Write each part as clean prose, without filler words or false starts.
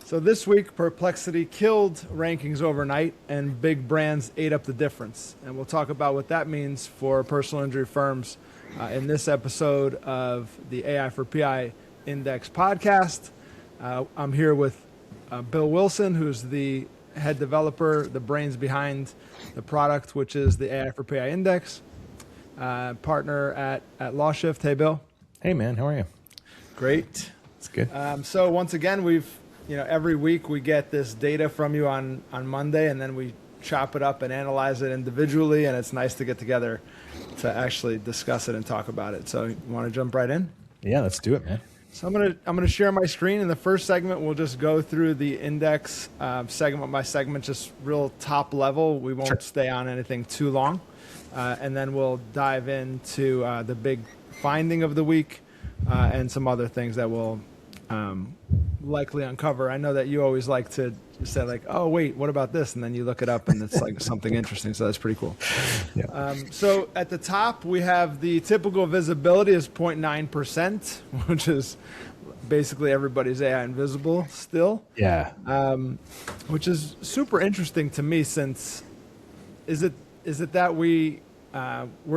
So this week, Perplexity killed rankings overnight, and big brands ate up the difference. And we'll talk about what that means for personal injury firms in this episode of the AI for PI Index podcast. I'm here with Bill Wilson, who's the head developer, the brains behind the product, which is the AI for PI Index, partner at LawShift. Hey, Bill. Hey, man. How are you? Great. It's good. So once again, every week we get this data from you on Monday, and then we chop it up and analyze it individually, and it's nice to get together to actually discuss it and talk about it. So you want to jump right in? Yeah, let's do it, man. So I'm gonna share my screen. In the first segment, we'll just go through the index segment by segment, just real top level. We won't stay on anything too long, and then we'll dive into the big finding of the week and some other things that we'll likely uncover. I know that you always like to say like, oh wait, what about this? And then you look it up and it's like something interesting. So that's pretty cool. Yeah. So at the top, we have the typical visibility is 0.9%, which is basically everybody's AI invisible still. Yeah. Which is super interesting to me, since is it that we're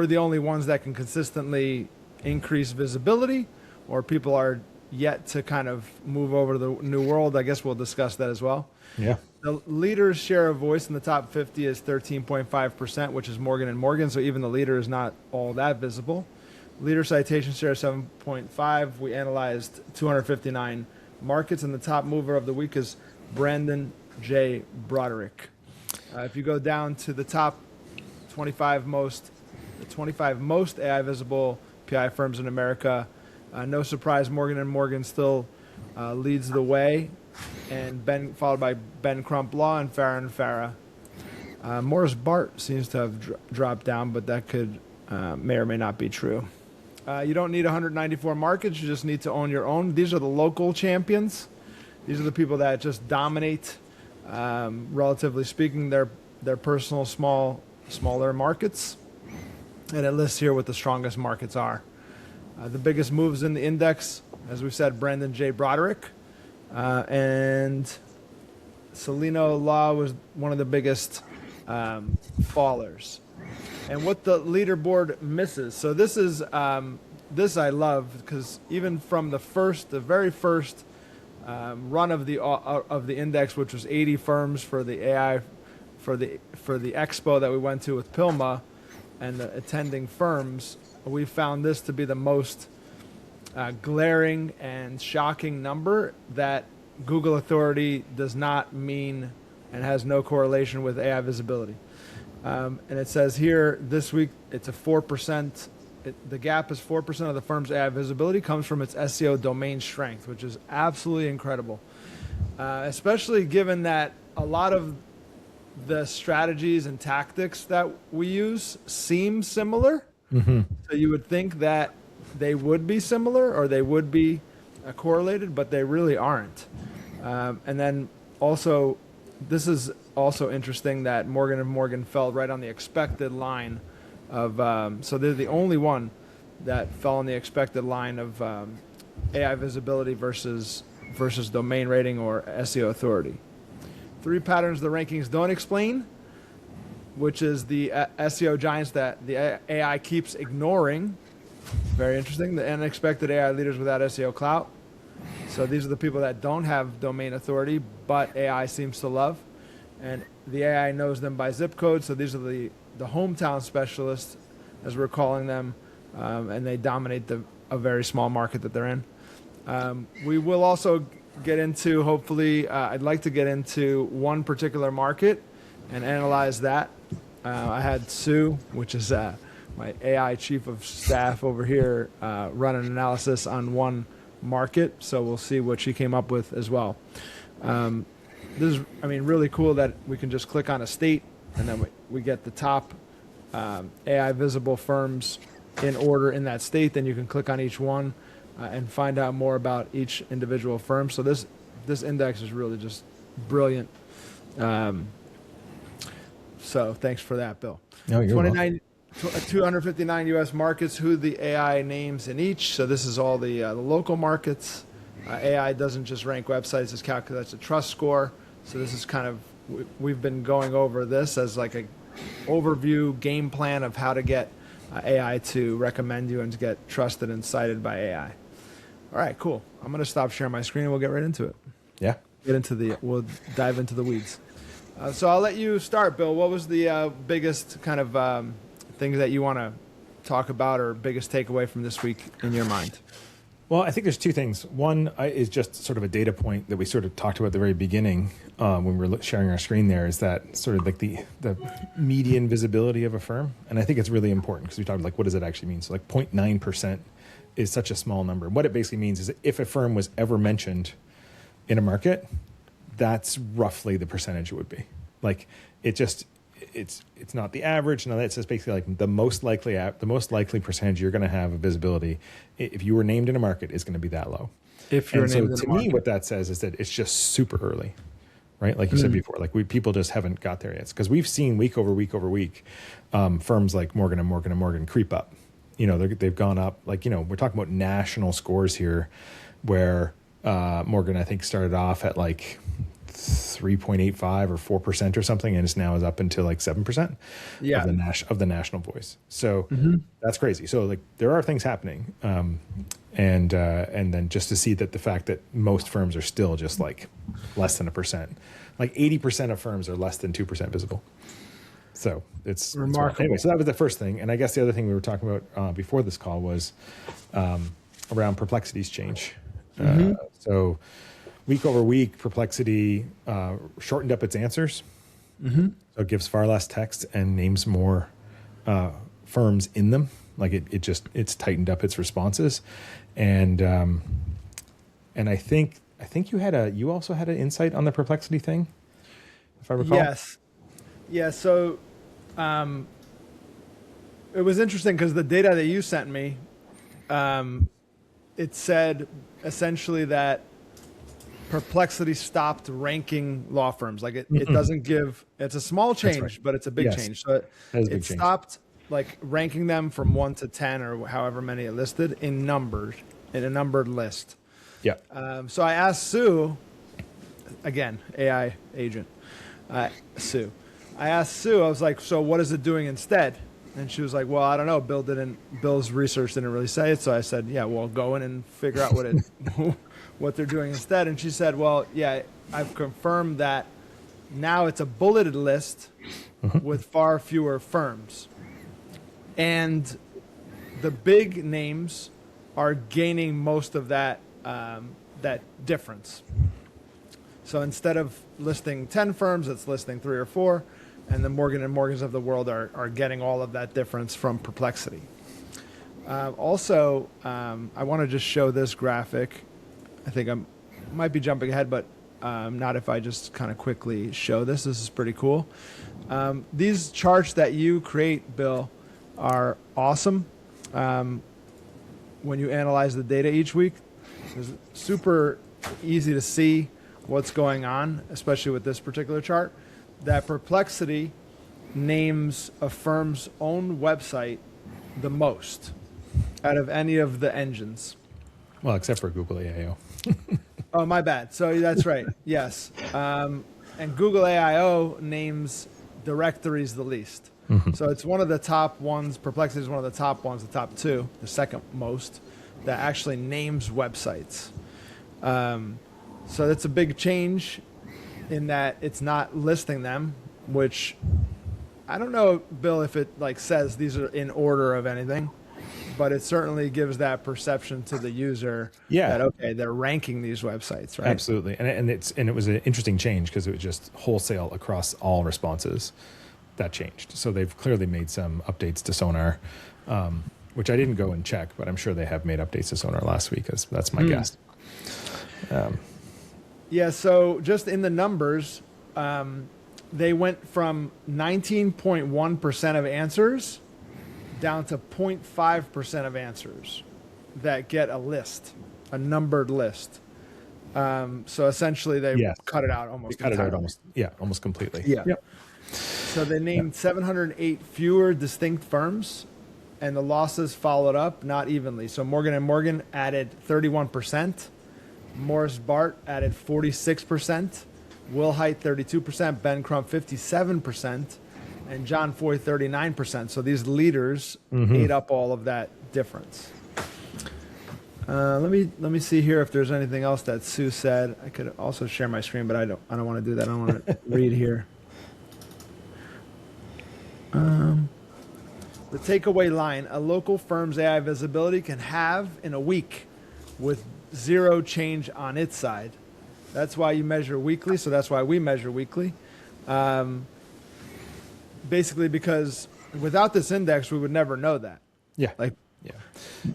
the only ones that can consistently increase visibility, or people are yet to kind of move over to the new world? I guess we'll discuss that as well. Yeah. The leader's share of voice in the top 50 is 13.5%, which is Morgan & Morgan. So even the leader is not all that visible. Leader citation share 7.5. We analyzed 259 markets, and the top mover of the week is Brandon J. Broderick. If you go down to the top 25 most AI visible PI firms in America, no surprise, Morgan & Morgan still leads the way, and followed by Ben Crump Law and Farah Farah. Morris Bart seems to have dropped down, but that could may or may not be true. You don't need 194 markets. You just need to own your own. These are the local champions. These are the people that just dominate, relatively speaking, their personal smaller markets. And it lists here what the strongest markets are. The biggest moves in the index, as we said, Brandon J. Broderick, and Celino Law was one of the biggest fallers. And what the leaderboard misses. So this is this I love, because even from the very first run of the index, which was 80 firms for the AI for the expo that we went to with Pilma and the attending firms, we found this to be the most glaring and shocking number, that Google authority does not mean and has no correlation with AI visibility. And it says here this week it's a 4%. The gap is 4% of the firm's AI visibility comes from its SEO domain strength, which is absolutely incredible, especially given that a lot of the strategies and tactics that we use seem similar. Mm-hmm. So you would think that they would be similar, or they would be correlated, but they really aren't. And then also, this is also interesting that Morgan & Morgan fell right on the expected line of, so they're the only one that fell on the expected line of AI visibility versus domain rating or SEO authority. 3 patterns the rankings don't explain, which is the SEO giants that the AI keeps ignoring. Very interesting. The unexpected AI leaders without SEO clout. So these are the people that don't have domain authority, but AI seems to love. And the AI knows them by zip code. So these are the hometown specialists, as we're calling them, and they dominate a very small market that they're in. We will also get into, hopefully, I'd like to get into one particular market and analyze that. I had Sue, which is my AI chief of staff over here, run an analysis on one market, so we'll see what she came up with as well. This is, really cool that we can just click on a state, and then we get the top AI visible firms in order in that state. Then you can click on each one and find out more about each individual firm. So this index is really just brilliant. So thanks for that, Bill. No, you're welcome. 259 U.S. markets, who the AI names in each. So this is all the local markets. AI doesn't just rank websites; it calculates a trust score. So this is kind of we've been going over this as like a overview game plan of how to get AI to recommend you and to get trusted and cited by AI. All right, cool. I'm going to stop sharing my screen and we'll get right into it. Yeah. We'll dive into the weeds. So I'll let you start, Bill. What was the biggest kind of things that you want to talk about or biggest takeaway from this week in your mind? Well, I think there's two things. One is just sort of a data point that we sort of talked about at the very beginning when we were sharing our screen there, is that sort of like the median visibility of a firm. And I think it's really important because we talked like, what does it actually mean? So like 0.9% is such a small number. What it basically means is that if a firm was ever mentioned in a market, that's roughly the percentage it would be. Like it's not the average. No, that's just basically like the most likely percentage you're going to have of visibility if you were named in a market is going to be that low. If you're named in a market. To me, what that says is that it's just super early, right? Like you said before, like people just haven't got there yet. Because we've seen week over week over week, firms like Morgan and Morgan and Morgan creep up. They've gone up. Like we're talking about national scores here, where Morgan I think started off at like 3.85 or 4% or something, and it's now is up into like 7% of the national voice. So that's crazy. So like there are things happening, and then just to see that the fact that most firms are still just like less than 1%, like 80% of firms are less than 2% visible. So it's remarkable. Anyway, so that was the first thing, and I guess the other thing we were talking about before this call was around Perplexity's change. So week over week, Perplexity shortened up its answers. So it gives far less text and names more firms in them. Like it's tightened up its responses, and I think you also had an insight on the Perplexity thing, if I recall. Yes, yeah. So it was interesting because the data that you sent me, it said essentially that Perplexity stopped ranking law firms. Like it doesn't give, it's a small change, right, but it's a big change. So it stopped like ranking them from 1 to 10 or however many it listed in numbers, in a numbered list. Yeah. So I asked Sue, again, AI agent, Sue. I asked Sue, I was like, so what is it doing instead? And she was like, well, I don't know. Bill's research didn't really say it. So I said, yeah, well, go in and figure out what they're doing instead. And she said, well, yeah, I've confirmed that now it's a bulleted list with far fewer firms. And the big names are gaining most of that difference. So instead of listing 10 firms, it's listing 3 or 4. And the Morgan and Morgans of the world are getting all of that difference from Perplexity. Also, I want to just show this graphic. I think I might be jumping ahead, but not if I just kind of quickly show this. This is pretty cool. These charts that you create, Bill, are awesome. When you analyze the data each week, it's super easy to see what's going on, especially with this particular chart. That Perplexity names a firm's own website the most out of any of the engines. Well, except for Google AIO. Oh, my bad. So that's right. Yes. And Google AIO names directories the least. So it's one of the top ones. Perplexity is one of the top ones, the top 2, the second most, that actually names websites. So that's a big change in that it's not listing them, which I don't know, Bill, if it like says these are in order of anything, but it certainly gives that perception to the user that, okay, they're ranking these websites, right? Absolutely. And it was an interesting change because it was just wholesale across all responses that changed. So they've clearly made some updates to Sonar, which I didn't go and check, but I'm sure they have made updates to Sonar last week. That's my guess. Yeah, so just in the numbers, they went from 19.1% of answers down to 0.5% of answers that get a list, a numbered list. So essentially they cut it out almost entirely. Almost completely. Yeah. Yep. So they named 708 fewer distinct firms, and the losses followed up not evenly. So Morgan & Morgan added 31%. Morris Bart added 46%, Wilhite 32%, Ben Crump 57%, and John Foy 39%. So these leaders ate up all of that difference. Let me see here if there's anything else that Sue said. I could also share my screen, but I don't want to do that. I don't want to read here. The takeaway line: a local firm's AI visibility can have in a week with zero change on its side. That's why you measure weekly. So that's why we measure weekly. Basically, because without this index, we would never know that. Yeah.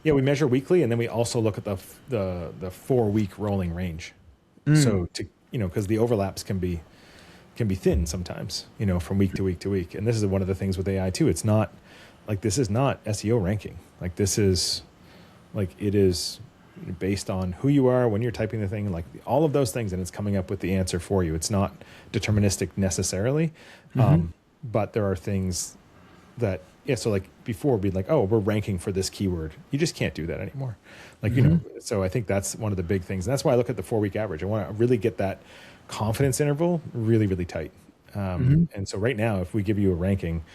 We measure weekly, and then we also look at the 4-week rolling range. So because the overlaps can be thin sometimes, from week to week to week. And this is one of the things with AI too. It's not like, this is not SEO ranking. Like, this is it is based on who you are when you're typing the thing, like all of those things, and it's coming up with the answer for you. It's not deterministic necessarily, but there are things that, so like before, we'd like, oh, we're ranking for this keyword. You just can't do that anymore. So I think that's one of the big things. And that's why I look at the 4-week average. I want to really get that confidence interval really, really tight. And so right now, if we give you a ranking,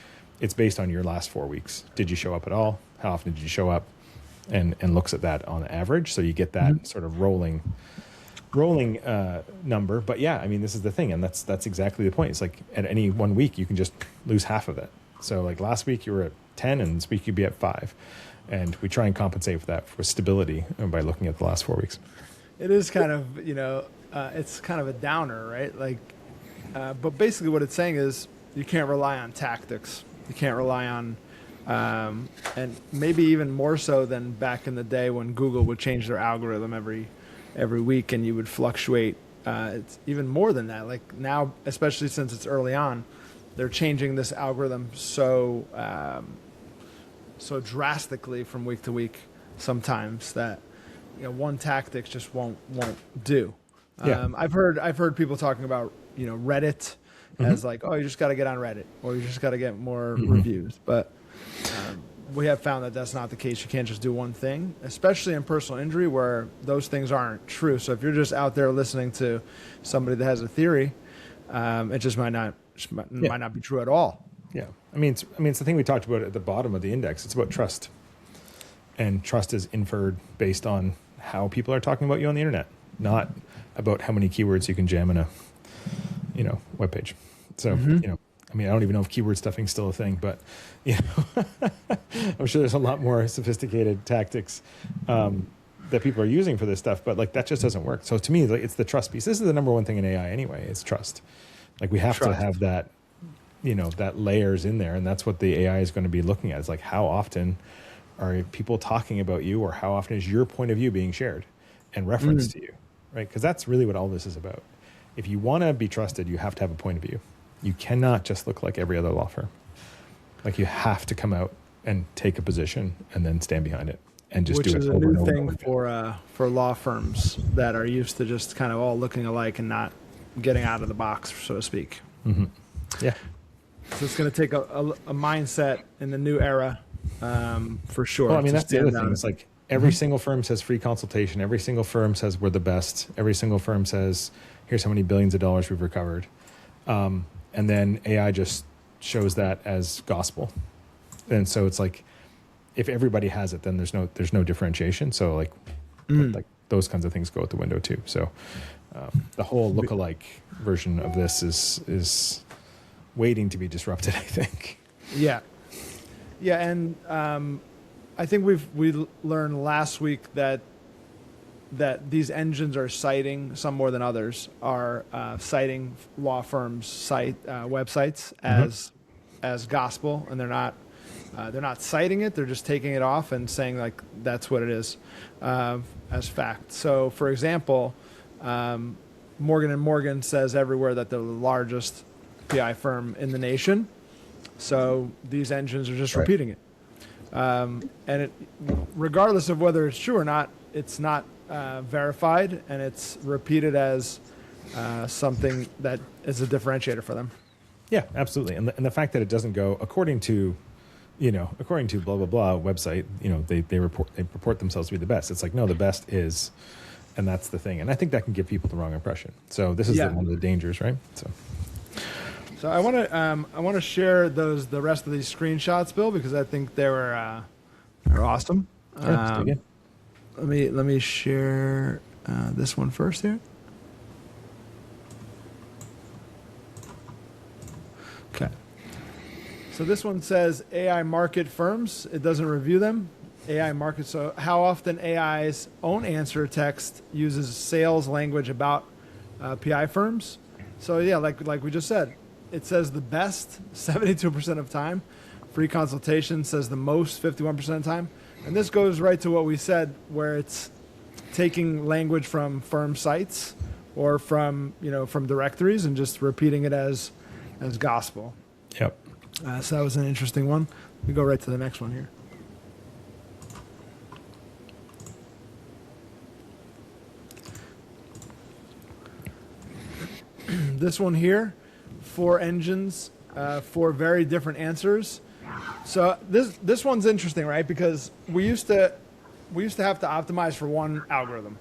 it's based on your last 4 weeks. Did you show up at all? How often did you show up? And looks at that on average. So you get that sort of rolling number. But yeah, I mean, this is the thing. And that's exactly the point. It's like at any 1 week, you can just lose half of it. So like last week you were at 10 and this week you'd be at 5. And we try and compensate for that for stability by looking at the last 4 weeks. It is kind of, it's kind of a downer, right? Like, but basically what it's saying is you can't rely on tactics. You can't rely on, and maybe even more so than back in the day when Google would change their algorithm every week and you would fluctuate. It's even more than that. Like now, especially since it's early on, they're changing this algorithm so drastically from week to week sometimes that one tactic just won't do. Yeah. I've heard people talking about Reddit as like, oh, you just got to get on Reddit or you just got to get more reviews, but we have found that that's not the case. You can't just do one thing, especially in personal injury where those things aren't true. So if you're just out there listening to somebody that has a theory, it just might not be true at all. Yeah. I mean, it's the thing we talked about at the bottom of the index. It's about trust. And trust is inferred based on how people are talking about you on the internet, not about how many keywords you can jam in a, web page. So, I mean, I don't even know if keyword stuffing is still a thing, but, I'm sure there's a lot more sophisticated tactics that people are using for this stuff, but like that just doesn't work. So to me, like, it's the trust piece. This is the number one thing in AI anyway, is trust. Like we have to have that, that layers in there. And that's what the AI is going to be looking at. It's like, how often are people talking about you, or how often is your point of view being shared and referenced to you, right? Because that's really what all this is about. If you want to be trusted, you have to have a point of view. You cannot just look like every other law firm. Like you have to come out and take a position and then stand behind it and just do it. Which is a new thing for law firms that are used to just kind of all looking alike and not getting out of the box, so to speak. Yeah. So it's going to take a mindset in the new era, for sure. Well, I mean, that's the other thing. It's like every single firm says free consultation. Every single firm says we're the best. Every single firm says, here's how many billions of dollars we've recovered. And then AI just shows that as gospel. And so it's like, if everybody has it, then there's no differentiation. So like those kinds of things go out the window too. So the whole lookalike version of this is waiting to be disrupted, I think. Yeah. Yeah. And I think we learned last week that these engines are citing, some more than others, are citing law firms' websites as gospel, and they're not citing it. They're just taking it off and saying like that's what it is as fact. So, for example, Morgan & Morgan says everywhere that they're the largest PI firm in the nation. So these engines are just repeating it, and regardless of whether it's true or not, it's not verified, and it's repeated as something that is a differentiator for them. Yeah, absolutely. And the fact that it doesn't go according to blah blah blah website, they purport themselves to be the best. It's like, no, the best is And that's the thing. And I think that can give people the wrong impression. So this is one of the dangers, right? So I want to share the rest of these screenshots, Bill, because I think they're awesome. Sure, let me share this one first here. Okay. So this one says AI market firms. It doesn't review them. AI market. So how often AI's own answer text uses sales language about PI firms? So yeah, like we just said, it says the best 72% of time. Free consultation says the most 51% of the time. And this goes right to what we said, where it's taking language from firm sites or from directories and just repeating it as gospel. Yep. So that was an interesting one. We go right to the next one here. This one here, 4 engines, 4 very different answers. So this one's interesting, right? Because we used to have to optimize for one algorithm,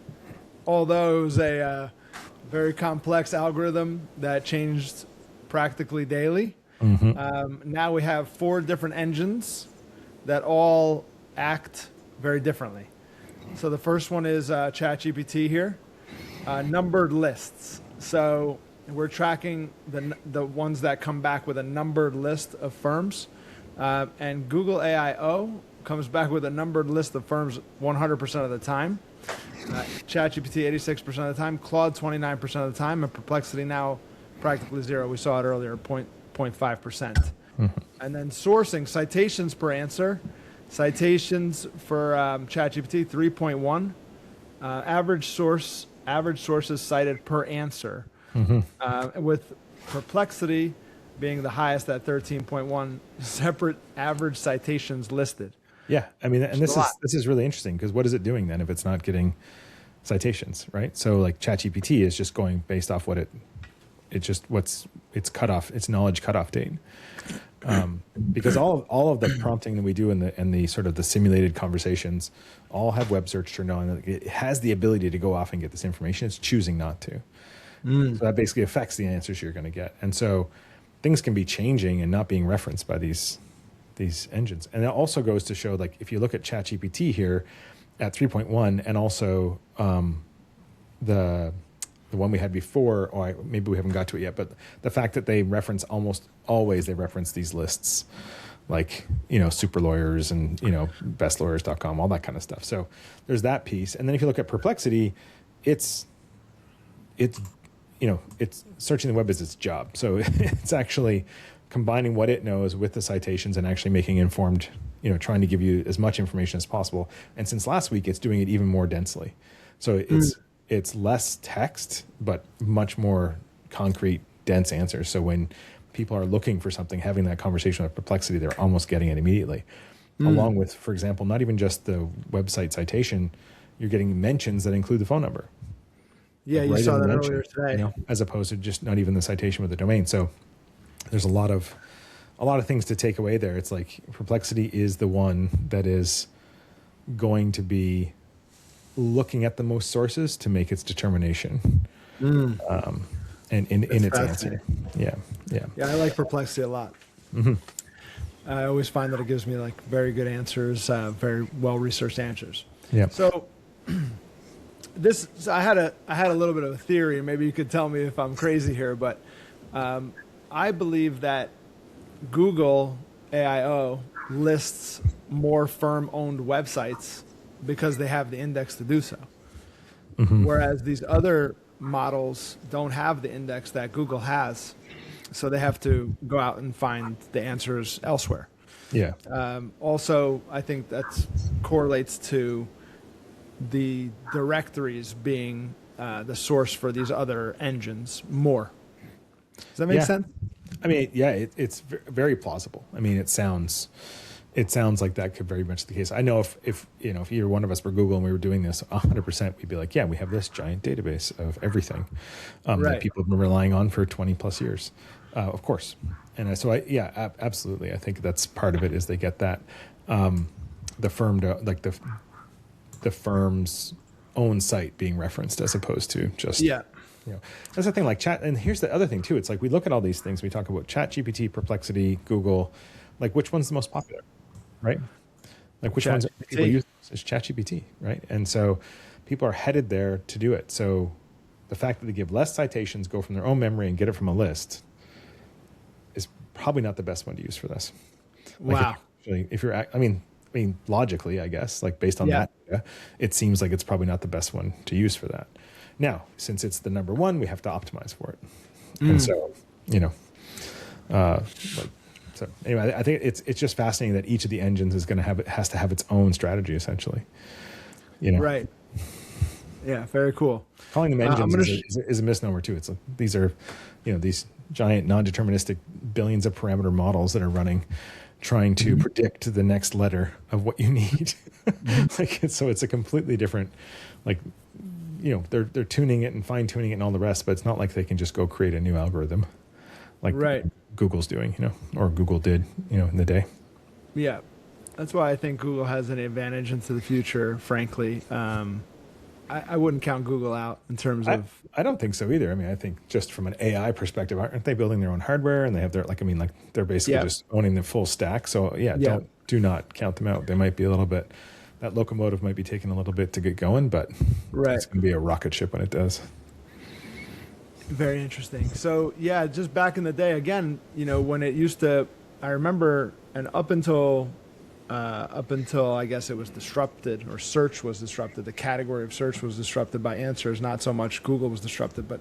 although it was a very complex algorithm that changed practically daily. Now we have 4 different engines that all act very differently. So the first one is ChatGPT here, numbered lists. So we're tracking the ones that come back with a numbered list of firms, and Google AIO comes back with a numbered list of firms 100% of the time. ChatGPT 86% of the time, Claude 29% of the time, and Perplexity now practically 0. We saw it earlier, 0.5%. And then sourcing, citations per answer. Citations for ChatGPT 3.1. Average sources cited per answer. With Perplexity being the highest at 13.1 separate average citations listed. Yeah, I mean, and this is really interesting, because what is it doing then if it's not getting citations, right? So like ChatGPT is just going based off what its cutoff, its knowledge cutoff date. Because all of the prompting that we do in the sort of the simulated conversations all have web search turned on. It has the ability to go off and get this information. It's choosing not to. So that basically affects the answers you're going to get. And so things can be changing and not being referenced by these engines. And it also goes to show, like, if you look at ChatGPT here at 3.1 and also the one we had before, or maybe we haven't got to it yet, but the fact that they reference almost always, they reference these lists, like, super lawyers and, bestlawyers.com, all that kind of stuff. So there's that piece. And then if you look at Perplexity, it's searching the web is its job. So it's actually combining what it knows with the citations and actually making informed, trying to give you as much information as possible. And since last week, it's doing it even more densely. So it's less text, but much more concrete, dense answers. So when people are looking for something, having that conversation with Perplexity, they're almost getting it immediately. Along with, for example, not even just the website citation, you're getting mentions that include the phone number. Yeah, you saw that earlier today. As opposed to just not even the citation with the domain. So there's a lot of things to take away there. It's like Perplexity is the one that is going to be looking at the most sources to make its determination. And in its answer. Yeah. Yeah, I like Perplexity a lot. I always find that it gives me like very good answers, very well-researched answers. Yeah. So I had a little bit of a theory, and maybe you could tell me if I'm crazy here, but I believe that Google AIO lists more firm-owned websites because they have the index to do so. Whereas these other models don't have the index that Google has, so they have to go out and find the answers elsewhere. Yeah. Also, I think that correlates to the directories being the source for these other engines more. Does that make sense? I mean, yeah, it's very plausible. I mean, it sounds like that could very much be the case. I know if either one of us were Google and we were doing this 100%, we'd be like, yeah, we have this giant database of everything that people have been relying on for 20 plus years, of course. And so absolutely. I think that's part of it is they get that the firm the firm's own site being referenced as opposed to just Yeah. That's the thing, like chat. And here's the other thing too. It's like we look at all these things. We talk about ChatGPT, Perplexity, Google. Like which one's the most popular, right? Like which ones are people use? It's ChatGPT, right? And so people are headed there to do it. So the fact that they give less citations, go from their own memory, and get it from a list is probably not the best one to use for this. Like Wow. if you're, I mean, logically, I guess, like based on that data, it seems like it's probably not the best one to use for that. Now, since it's the number one, we have to optimize for it. And so, so anyway, I think it's just fascinating that each of the engines has to have its own strategy, essentially. Right. Yeah. Very cool. Calling them engines is a misnomer too. It's these are, these giant non-deterministic billions of parameter models that are running, trying to predict the next letter of what you need. So it's a completely different, they're tuning it and fine tuning it and all the rest, but it's not like they can just go create a new algorithm like Google's doing, or Google did, in the day. Yeah. That's why I think Google has an advantage into the future, frankly. I wouldn't count Google out in terms of... I don't think so either. I mean, I think just from an AI perspective, aren't they building their own hardware and they have their, they're basically just owning the full stack. So do not count them out. They might be a little bit, that locomotive might be taking a little bit to get going, but it's going to be a rocket ship when it does. Very interesting. So just back in the day, again, when it used to, I remember, and up until I guess it was disrupted, or search was disrupted. The category of search was disrupted by answers. Not so much Google was disrupted, but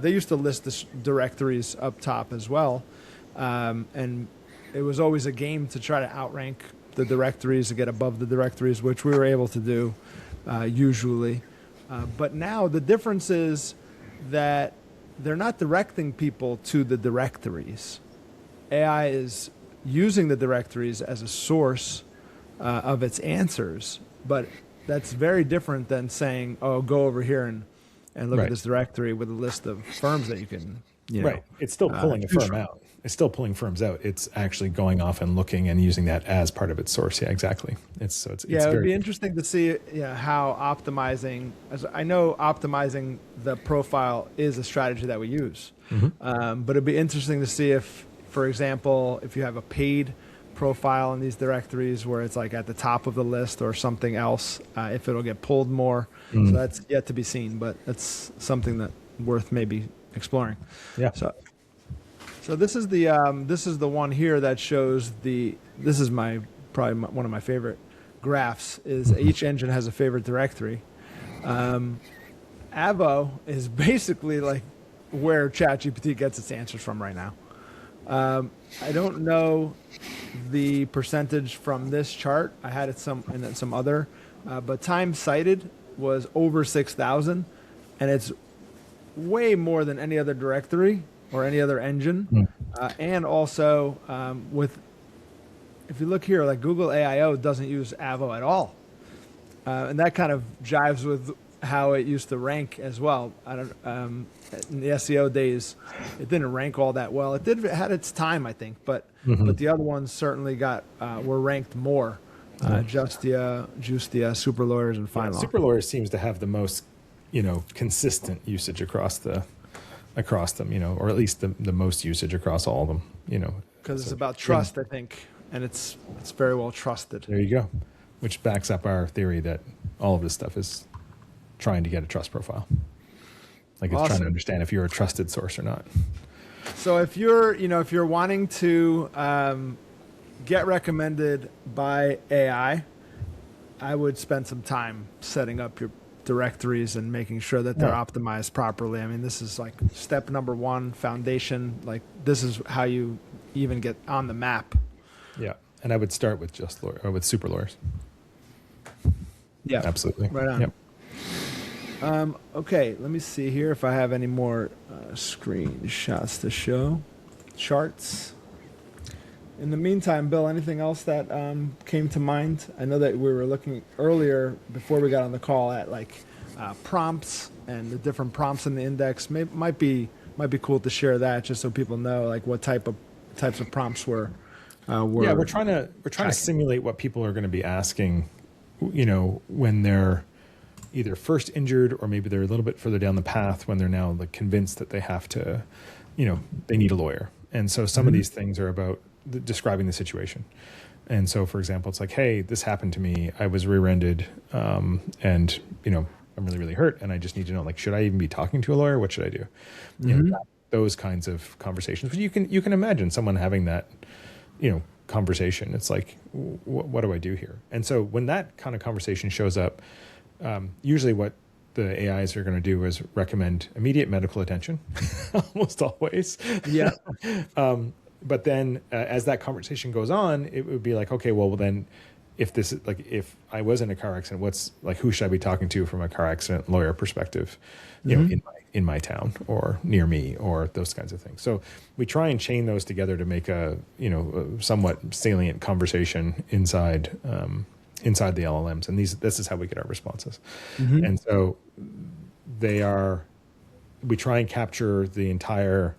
they used to list the directories up top as well. And it was always a game to try to outrank the directories to get above the directories, which we were able to do usually. But now the difference is that they're not directing people to the directories. AI is using the directories as a source of its answers, but that's very different than saying, "Oh, go over here and look at this directory with a list of firms that you can." Right. It's still pulling a firm out. It's still pulling firms out. It's actually going off and looking and using that as part of its source. Yeah, exactly. It would be interesting to see how optimizing. As I know, optimizing the profile is a strategy that we use, but it'd be interesting to see if, for example, if you have a paid profile in these directories where it's like at the top of the list or something else, if it'll get pulled more. So that's yet to be seen, but that's something that worth maybe exploring. Yeah. So this is the one here that shows this is probably one of my favorite graphs, is each engine has a favorite directory. Avo is basically like where ChatGPT gets its answers from right now. I don't know the percentage from this chart. I had it in some other, but time cited was over 6,000, and it's way more than any other directory or any other engine. And also if you look here, like Google AIO doesn't use Avo at all, and that kind of jives with how it used to rank as well. In the SEO days, it didn't rank all that well. It had its time, I think, but the other ones certainly were ranked more. Justia, Super Lawyers, and FindLaw. Super Lawyers seems to have the most, consistent usage across them, or at least the most usage across all of them, Because it's about trust, I think, and it's very well trusted. There you go, which backs up our theory that all of this stuff is trying to get a trust profile. Like it's trying to understand if you're a trusted source or not. So if you're wanting to get recommended by AI, I would spend some time setting up your directories and making sure that they're optimized properly. I mean, this is like step number one, foundation. Like this is how you even get on the map. Yeah, and I would start with with Super Lawyers. Yeah, absolutely. Right on. Yep. Okay, let me see here if I have any more screenshots to show. Charts. In the meantime, Bill, anything else that came to mind? I know that we were looking earlier before we got on the call at prompts and the different prompts in the index. Might be cool to share that just so people know like what types of prompts were. We're trying to simulate what people are going to be asking, when they're either first injured or maybe they're a little bit further down the path when they're now like convinced that they have to, they need a lawyer. And so some of these things are about describing the situation. And so, for example, it's like, hey, this happened to me. I was rear-ended, and I'm really, really hurt, and I just need to know, like, should I even be talking to a lawyer? What should I do? Those kinds of conversations. But you can imagine someone having that, conversation. It's like, what do I do here? And so when that kind of conversation shows up, usually what the AIs are going to do is recommend immediate medical attention, almost always. Yeah. But then as that conversation goes on, it would be like, okay, well then if I was in a car accident, who should I be talking to from a car accident lawyer perspective, in my town or near me, or those kinds of things. So we try and chain those together to make a somewhat salient conversation inside the LLMs. And this is how we get our responses. And so we try and capture the entire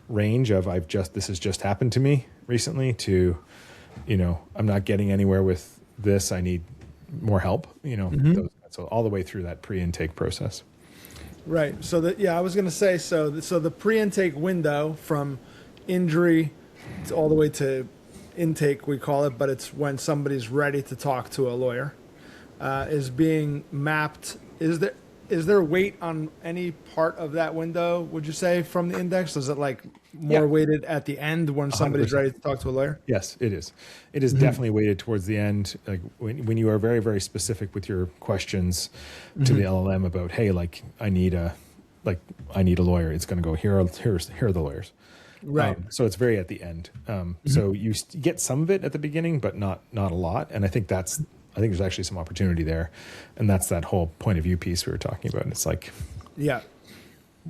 range of this has just happened to me recently to, I'm not getting anywhere with this. I need more help, so all the way through that pre-intake process. Right. So I was going to say, so the pre-intake window from injury all the way to intake, we call it, but it's when somebody's ready to talk to a lawyer, is being mapped. Is there weight on any part of that window, would you say, from the index? Is it like more weighted at the end when somebody's 100%. ready to talk to a lawyer? Yes, it is. It is definitely weighted towards the end. Like when you are very, very specific with your questions to the LLM about, hey, like I need a lawyer. It's going to go here are the lawyers. Right. So it's very at the end. So you get some of it at the beginning, but not a lot. And I think there's actually some opportunity there. And that's that whole point of view piece we were talking about. And it's like,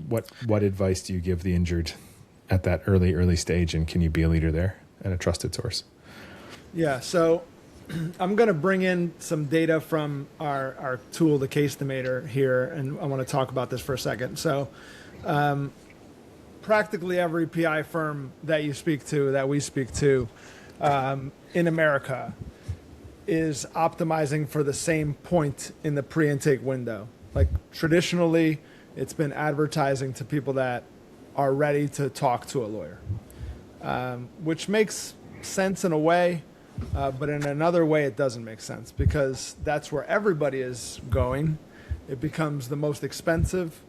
what advice do you give the injured at that early stage? And can you be a leader there and a trusted source? Yeah. So I'm going to bring in some data from our tool, the case estimator here. And I want to talk about this for a second. So, practically every PI firm that we speak to in America is optimizing for the same point in the pre-intake window. Like traditionally, it's been advertising to people that are ready to talk to a lawyer, which makes sense in a way, but in another way it doesn't make sense because that's where everybody is going. It becomes the most expensive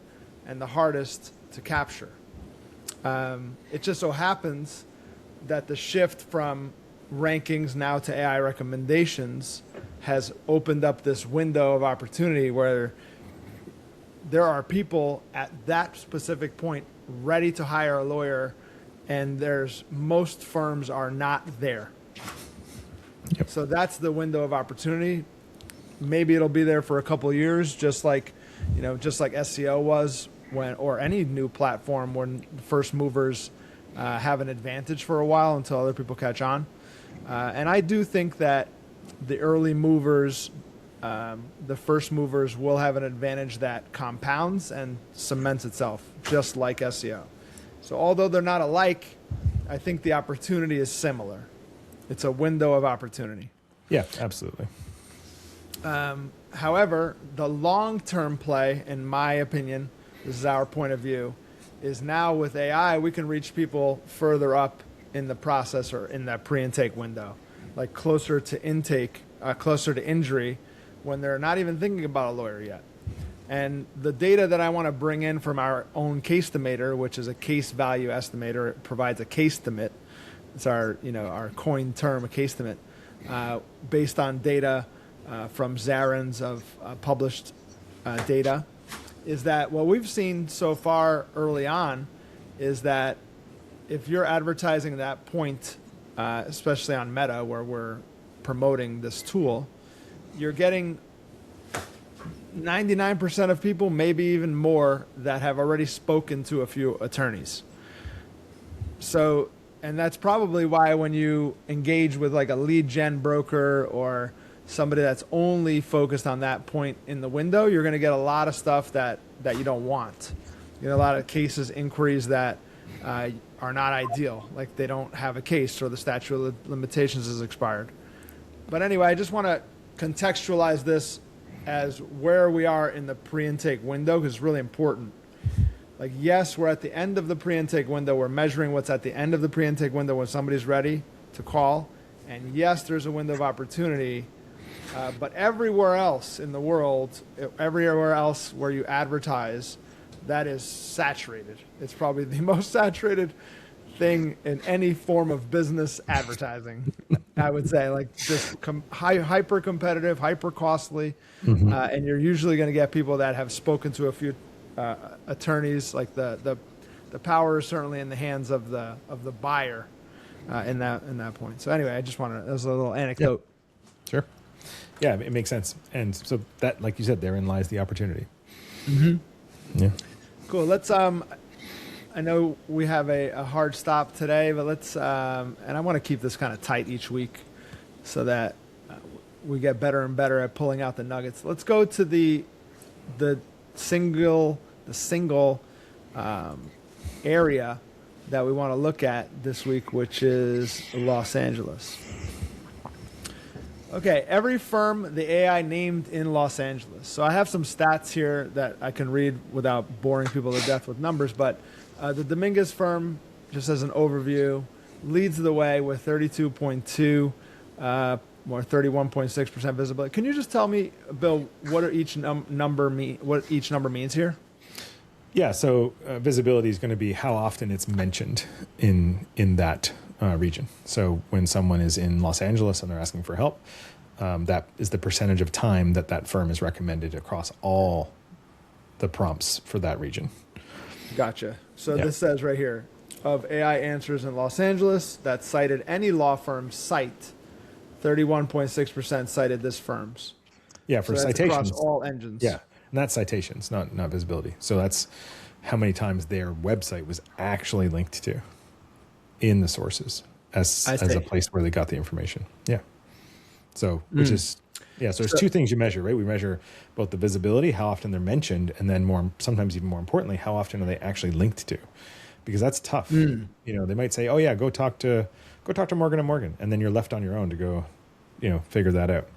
and the hardest to capture. It just so happens that the shift from rankings now to AI recommendations has opened up this window of opportunity where there are people at that specific point ready to hire a lawyer, and most firms are not there. Yep. So that's the window of opportunity. Maybe it'll be there for a couple of years, just like SEO was or any new platform when first movers have an advantage for a while until other people catch on. And I do think that the early movers, the first movers, will have an advantage that compounds and cements itself, just like SEO. So although they're not alike, I think the opportunity is similar. It's a window of opportunity. Yeah, absolutely. However, the long-term play, in my opinion, this is our point of view, is now with AI, we can reach people further up in the process or in that pre-intake window, like closer to intake, closer to injury, when they're not even thinking about a lawyer yet. And the data that I want to bring in from our own case estimator, which is a case value estimator, it provides a case estimate. It's our coined term, a case estimate, based on data from Zarin's of published data, is that what we've seen so far early on is that if you're advertising that point, especially on Meta where we're promoting this tool, you're getting 99% of people, maybe even more, that have already spoken to a few attorneys. So, and that's probably why when you engage with like a lead gen broker or somebody that's only focused on that point in the window, you're going to get a lot of stuff that you don't want. You know, a lot of cases, inquiries that are not ideal, like they don't have a case or the statute of limitations is expired. But anyway, I just want to contextualize this as where we are in the pre-intake window, because it's really important. Like, yes, we're at the end of the pre-intake window. We're measuring what's at the end of the pre-intake window when somebody's ready to call. And yes, there's a window of opportunity. But everywhere else in the world, everywhere else where you advertise, that is saturated. It's probably the most saturated thing in any form of business advertising, I would say. Like, just hyper competitive, hyper costly. And you're usually going to get people that have spoken to a few attorneys. Like the power is certainly in the hands of the buyer in that point. So anyway, I just wanted, that was a little anecdote. Yeah. Sure. Yeah, it makes sense. And so that, like you said, therein lies the opportunity. Yeah. Cool. Let's I know we have a hard stop today, but let's and I want to keep this kind of tight each week so that we get better and better at pulling out the nuggets. Let's go to the single area that we want to look at this week, which is Los Angeles. Okay, every firm, the AI named in Los Angeles. So I have some stats here that I can read without boring people to death with numbers, but the Dominguez firm, just as an overview, leads the way with 32.2 or 31.6% visibility. Can you just tell me, Bill, what are each number means here? Yeah, so visibility is going to be how often it's mentioned in that region. So when someone is in Los Angeles and they're asking for help, that is the percentage of time that firm is recommended across all the prompts for that region. Gotcha. So This says right here, of AI answers in Los Angeles that cited any law firm site, 31.6% cited this firm's. Yeah, for citations. Across all engines. Yeah, and that's citations, not visibility. So that's how many times their website was actually linked to in the sources as a place where they got the information. Yeah. So, which is, yeah, so there's two things you measure, right? We measure both the visibility, how often they're mentioned, and then sometimes even more importantly, how often are they actually linked to? Because that's tough. You know, they might say, oh yeah, go talk to Morgan & Morgan. And then you're left on your own to go, figure that out.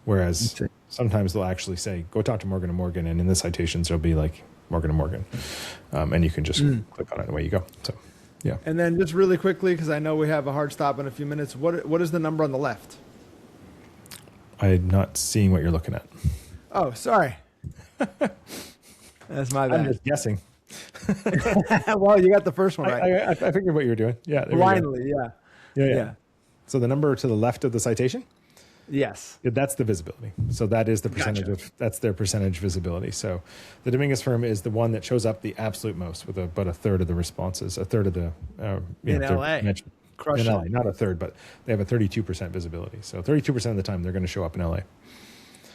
Whereas sometimes they'll actually say, go talk to Morgan & Morgan. And in the citations, there'll be like Morgan & Morgan. And you can just click on it and away you go. So, yeah. And then just really quickly, because I know we have a hard stop in a few minutes, what is the number on the left? I'm not seeing what you're looking at. Oh, sorry. That's my bad. I'm just guessing. Well, you got the first one right. I figured what you were doing. Yeah. Blindly, yeah. So the number to the left of the citation? Yes. That's the visibility. So that is the percentage that's their percentage visibility. So the Dominguez firm is the one that shows up the absolute most with about a third of the responses, a third of the in LA. In LA, not a third, but they have a 32% visibility. So 32% of the time they're going to show up in LA.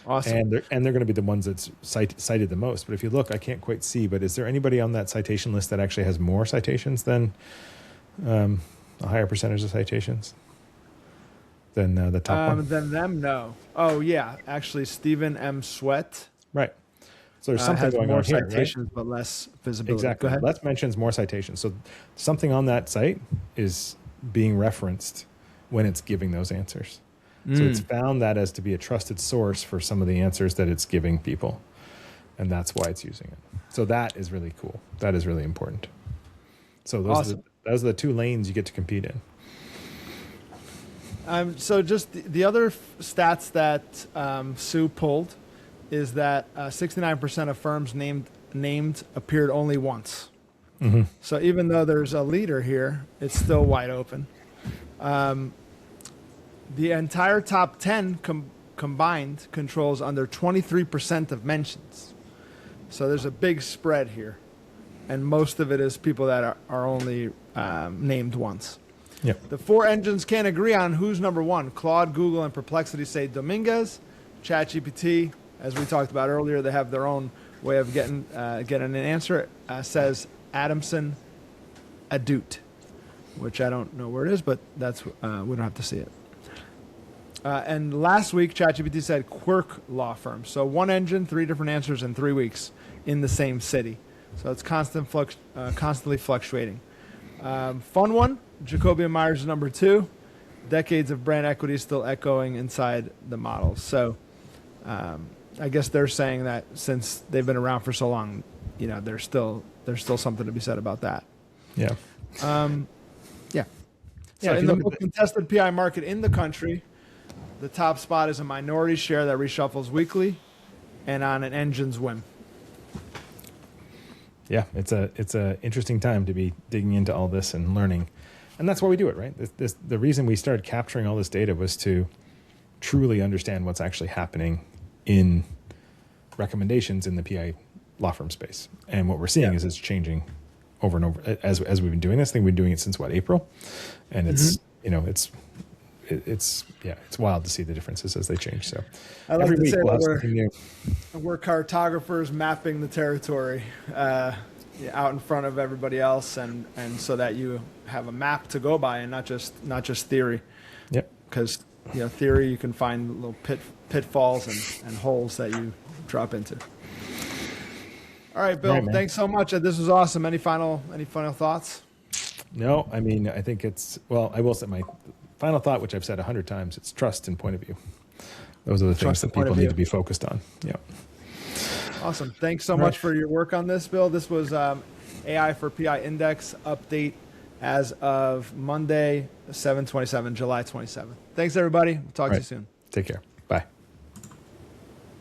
Awesome. And they're going to be the ones that's cited the most. But if you look, I can't quite see, but is there anybody on that citation list that actually has more citations than a higher percentage of citations than the top one? Than them, no. Oh, yeah. Actually, Stephen M. Sweat. Right. So there's something going on here, citations, right? But less visibility. Exactly. Go ahead. Less mentions, more citations. So something on that site is being referenced when it's giving those answers. So it's found that as to be a trusted source for some of the answers that it's giving people. And that's why it's using it. So that is really cool. That is really important. So those are the two lanes you get to compete in. So just the other stats that Sue pulled is that 69% of firms named appeared only once. So even though there's a leader here, it's still wide open. The entire top 10 combined controls under 23% of mentions. So there's a big spread here. And most of it is people that are only named once. Yep. The four engines can't agree on who's number one. Claude, Google, and Perplexity say Dominguez. ChatGPT, as we talked about earlier, they have their own way of getting an answer. Says Adamson Adute, which I don't know where it is, but that's we don't have to see it. And last week, ChatGPT said Quirk Law Firm. So one engine, 3 different answers in 3 weeks in the same city. So it's constantly fluctuating. Fun one, Jacoby & Myers is number 2. Decades of brand equity still echoing inside the models. So I guess they're saying that since they've been around for so long, there's still something to be said about that. Yeah. Yeah. Yeah, So if in you the look at most contested PI market in the country, the top spot is a minority share that reshuffles weekly and on an engine's whim. Yeah, it's a interesting time to be digging into all this and learning, and that's why we do it, right? The reason we started capturing all this data was to truly understand what's actually happening in recommendations in the PI law firm space, and what we're seeing is it's changing over and over as we've been doing this thing. We've been doing it since April, and it's it's wild to see the differences as they change. So I like every to week say we'll have that something new. we're cartographers mapping the territory out in front of everybody else, and so that you have a map to go by and not just theory. Yep. Because theory, you can find little pitfalls and holes that you drop into. All right, Bill. All right, man. Thanks so much. This was awesome. Any final thoughts? No, I mean, I think I will say my final thought, which I've said 100 times, it's trust and point of view. Those are the things that people need to be focused on. Yeah. Awesome. Thanks so much for your work on this, Bill. This was AI for PI Index update as of Monday, July 27th. Thanks, everybody. We'll talk to you soon. Take care.